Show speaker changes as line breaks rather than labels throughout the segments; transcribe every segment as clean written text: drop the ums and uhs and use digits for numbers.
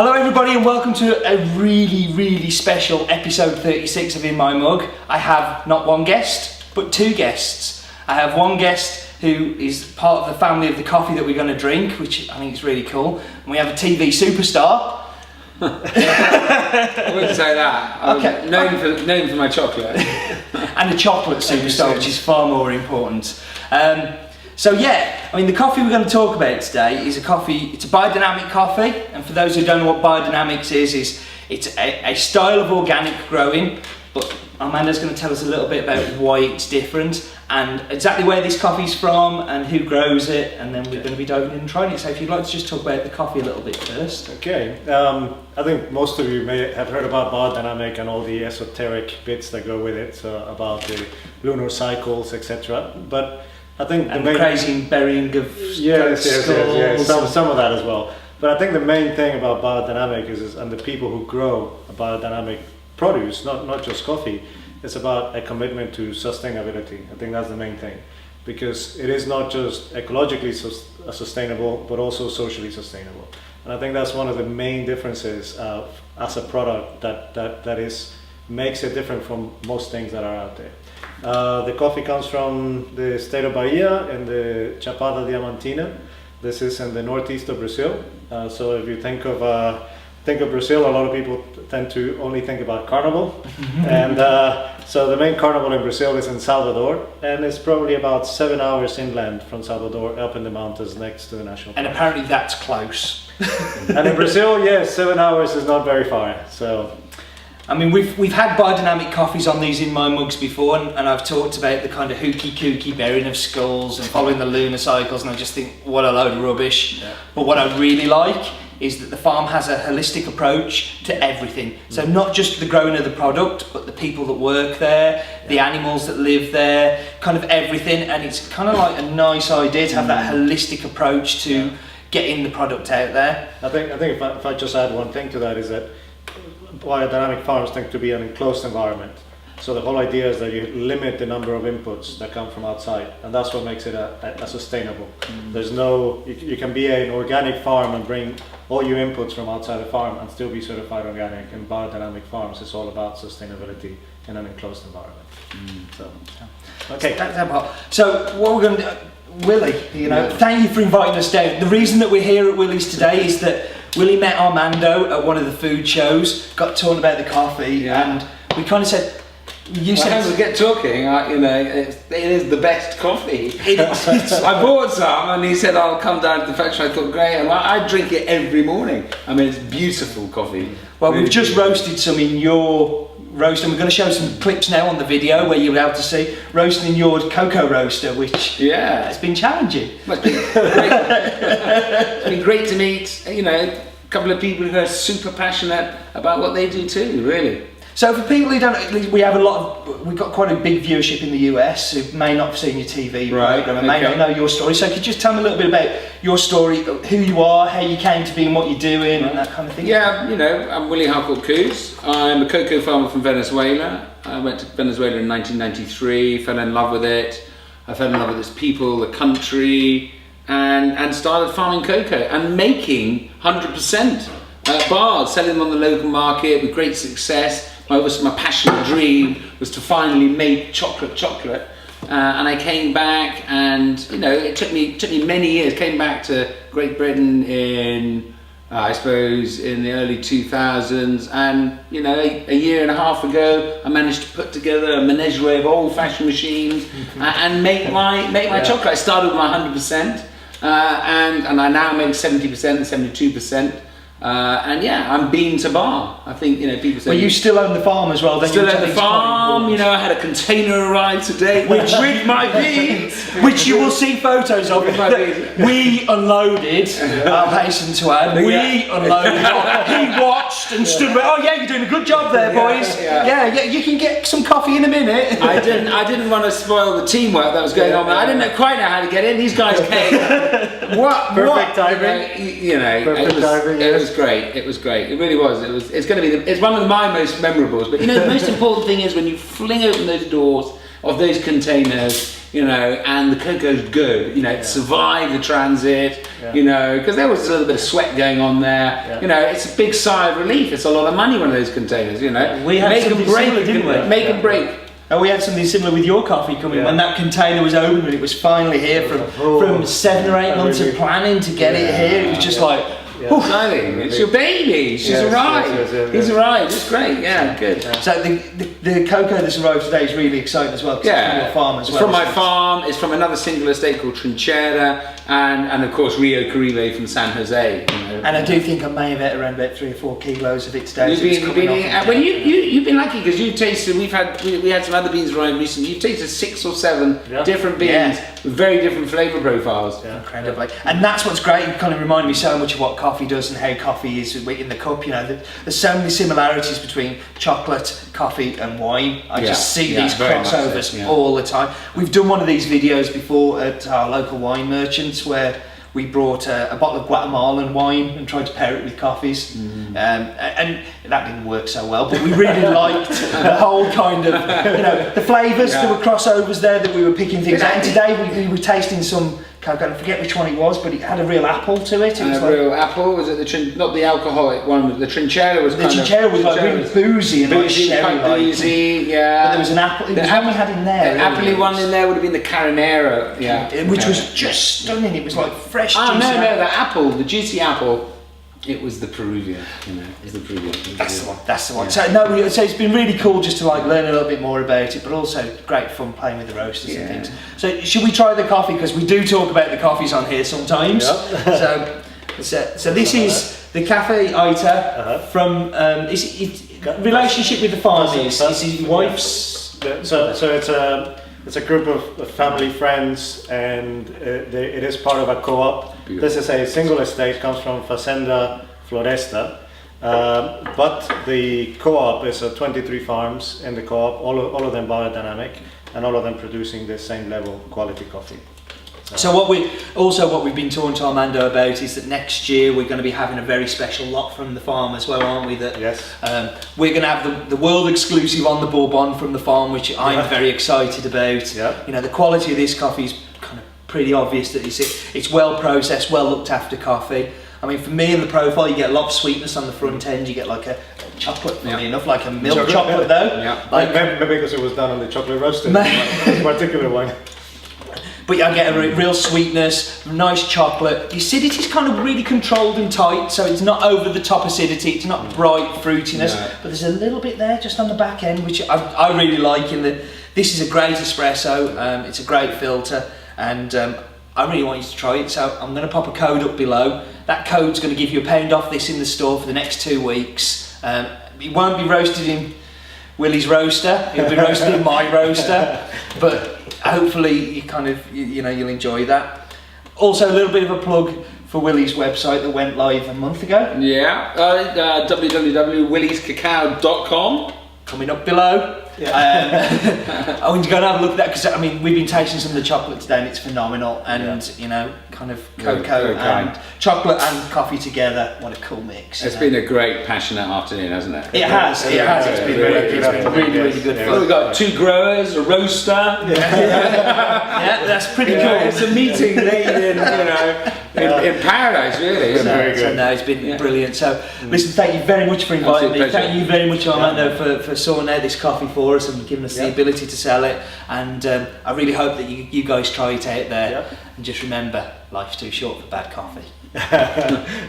Hello everybody and welcome to a really special episode 36 of In My Mug. I have not one guest, but two guests. I have one guest who is part of the family of the coffee that we're going to drink, which I think is really cool. And we have a TV superstar.
I wouldn't say that. Okay. Known for my chocolate.
And a chocolate superstar, which is far more important. So yeah, I mean the coffee we're going to talk about today is a coffee, it's a biodynamic coffee, and for those who don't know what biodynamics is it's a style of organic growing, but Armando's going to tell us a little bit about why it's different and exactly where this coffee's from and who grows it, and then we're going to be diving in and trying it. So if you'd like to just talk about the coffee a little bit first.
Okay, I think most of you may have heard about biodynamic and all the esoteric bits that go with it, so about the lunar cycles, etc. But I think
and the crazy burying of
yes, some of that as well. But I think the main thing about biodynamic is and the people who grow a biodynamic produce, not just coffee, it's about a commitment to sustainability. I think that's the main thing, because it is not just ecologically sustainable, but also socially sustainable. And I think that's one of the main differences as a product that makes it different from most things that are out there. The coffee comes from the state of Bahia in the Chapada Diamantina. This is in the northeast of Brazil. So if you think of Brazil, a lot of people tend to only think about carnival. And so the main carnival in Brazil is in Salvador, and it's probably about 7 hours inland from Salvador, up in the mountains next to the national park.
And apparently that's close.
And in Brazil, yes, 7 hours is not very far. So,
I mean, we've had biodynamic coffees on these In My Mugs before, and I've talked about the kind of hooky kooky burying of skulls and following the lunar cycles, and I just think, what a load of rubbish. Yeah. But what I really like is that the farm has a holistic approach to everything. So not just the growing of the product, but the people that work there, the animals that live there, kind of everything. And it's kind of like a nice idea to have that holistic approach to getting the product out there.
I think if I just add one thing to that is that biodynamic farms tend to be an enclosed environment. So the whole idea is that you limit the number of inputs that come from outside, and that's what makes it a sustainable. There's no, you can be an organic farm and bring all your inputs from outside the farm and still be certified organic. And biodynamic farms is all about sustainability in an enclosed environment. So, okay.
So what we're going to do, Willie, thank you for inviting us down. The reason that we're here at Willie's today is that Willie met Armando at one of the food shows, got talking about the coffee, and we kind of said,
as we get talking, it is the best coffee. I bought some and he said I'll come down to the factory. I thought great, and I drink it every morning. I mean, it's beautiful coffee.
Well, we've just roasted some in your roaster, and we're going to show some clips now on the video where you'll be able to see roasting in your cocoa roaster, which has been challenging.
Well, it's been great. It's been great to meet a couple of people who are super passionate about what they do too, really.
So for people who don't, we've got quite a big viewership in the US who may not have seen your TV program and may not know your story. So could you just tell me a little bit about your story, who you are, how you came to be and what you're doing and that kind of thing?
Yeah, I'm Willie Harcourt-Cooze. I'm a cocoa farmer from Venezuela. I went to Venezuela in 1993, fell in love with it. I fell in love with its people, the country, and started farming cocoa and making 100% bars, selling them on the local market with great success. My passionate dream was to finally make chocolate, and I came back, and it took me many years. Came back to Great Britain in I suppose in the early 2000s, and a year and a half ago I managed to put together a menagerie of old-fashioned machines and make my chocolate. I started with my 100%, and I now make 70% and 72%. I'm bean to bar. I think people say.
Well, you still own the farm as well. Don't
still own the farm. I had a container arrive today, with my beans,
which you will see photos of. We unloaded. I'll hasten to add. We unloaded. He watched and stood. Oh yeah, you're doing a good job there, boys. Yeah. You can get some coffee in a minute.
I didn't want to spoil the teamwork that was going on. I didn't quite know how to get in. These guys came.
Perfect timing.
Perfect timing. It was great. It was great. It really was. It's going to be. It's one of my most memorables. But the most important thing is when you fling open those doors of those containers, you know, and the cocoa's good, you know, it survived the transit, you know, because there was a little bit of sweat going on there, you know, it's a big sigh of relief. It's a lot of money, one of those containers, you know.
We had
make
something
and break,
similar, didn't we?
Make and break.
And we had something similar with your coffee coming when that container was open and it was finally here from 7 or 8 months of planning to get it here. It was just like,
Darling, it's your baby. She's arrived. He's arrived. It's great. Yeah, good.
So the cocoa that's arrived today is really exciting as well. It's from your farm as well.
It's from my farm. It's from another single estate called Trinchera, and of course Rio Caribe from San Jose. You know.
And I do think I may have ate around about 3 or 4 kilos of it today.
You've been lucky because you've tasted. We had some other beans arrive recently. You've tasted 6 or 7 different beans with very different flavour profiles.
Incredibly, and that's what's great. It kind of reminded me so much of what coffee does and how coffee is in the cup. You know, there's so many similarities between chocolate, coffee, and wine. I just see these crossovers all the time. We've done one of these videos before at our local wine merchants where we brought a bottle of Guatemalan wine and tried to pair it with coffees, and that didn't work so well. But we really liked the whole kind of, you know, the flavours. There were crossovers there that we were picking things out. And today we were tasting some. I forget which one it was, but it had a real apple to it. It was like,
real apple? Was it not the alcoholic one? The Trinchera was.
The Trinchera was like really boozy and like sherry,
boozy. Yeah.
But there was an apple. It was one we had in there.
The appley one in there would have been the Carinera. Yeah.
Which was just stunning. It was like fresh.
Oh no, the apple, the juicy apple. It was the Peruvian, you know. It was the Peruvian.
That's the one. Yeah. So it's been really cool just to like learn a little bit more about it, but also great fun playing with the roasters and things. So should we try the coffee, because we do talk about the coffees on here sometimes. So this is the Cafe Ita from relationship with the farm. Is his wife's?
So it's a group of family friends, and it is part of a co-op. Beautiful. This is a single estate, comes from Fazenda Floresta, but the co-op is 23 farms in the co-op, all of them biodynamic, and all of them producing the same level quality coffee.
So what we've been talking to Armando about is that next year we're going to be having a very special lot from the farm as well, aren't we? That we're going to have the world exclusive on the Bourbon from the farm, which I'm very excited about. You know, the quality of this coffee is kind of pretty obvious that it's well processed, well looked after coffee. I mean, for me in the profile, you get a lot of sweetness on the front end. You get like a chocolate, funny enough, like a milk chocolate though. Like,
maybe because it was done on the chocolate roaster, this particular one.
But I get a real sweetness, nice chocolate. The acidity is kind of really controlled and tight, so it's not over the top acidity, it's not bright fruitiness, but there's a little bit there just on the back end, which I really like. This is a great espresso, it's a great filter, and I really want you to try it, so I'm going to pop a code up below. That code's going to give you £1 off this in the store for the next 2 weeks. It won't be roasted in Willie's roaster, it'll be roasted in my roaster, but hopefully you'll enjoy that. Also a little bit of a plug for Willie's website that went live a month ago.
www.williescacao.com,
coming up below. I want you to go and have a look at that, because I mean we've been tasting some of the chocolate today and it's phenomenal, and you know, kind of cocoa and chocolate and coffee together. What a cool mix!
It's been a great passionate afternoon, hasn't it?
It has. It's been really good fun.
We've got 2 growers, a roaster.
That's pretty cool.
It's a meeting made in paradise, really.
So,
very good.
So no, it's been brilliant. So listen, thank you very much for inviting me. Thank you very much, Armando, for sorting out this coffee for us and giving us the ability to sell it. And I really hope that you guys try it out there. And just remember, life's too short for bad coffee.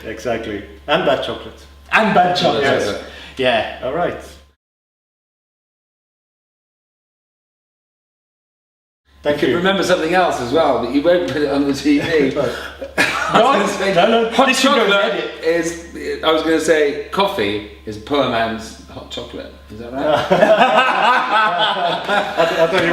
Exactly. And bad chocolate.
And bad chocolate. Yeah.
All right. Thank you.
Remember something else as well, but you won't put it on the TV. Hot chocolate is, I was going to say, coffee is poor man's hot chocolate. Is that right?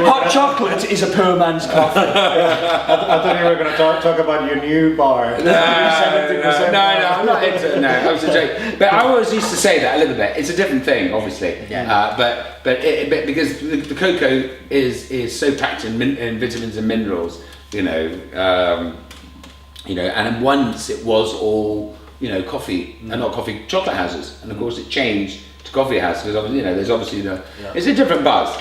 Hot chocolate is a poor man's coffee.
I thought you were going to talk about your new bar.
No, I'm not into it. No, I was a joke. But I always used to say that a little bit. It's a different thing, obviously. But because the cocoa is so packed in vitamins and minerals, and once it was all coffee and not coffee, chocolate houses, and of course it changed to coffee house because there's obviously it's a different buzz.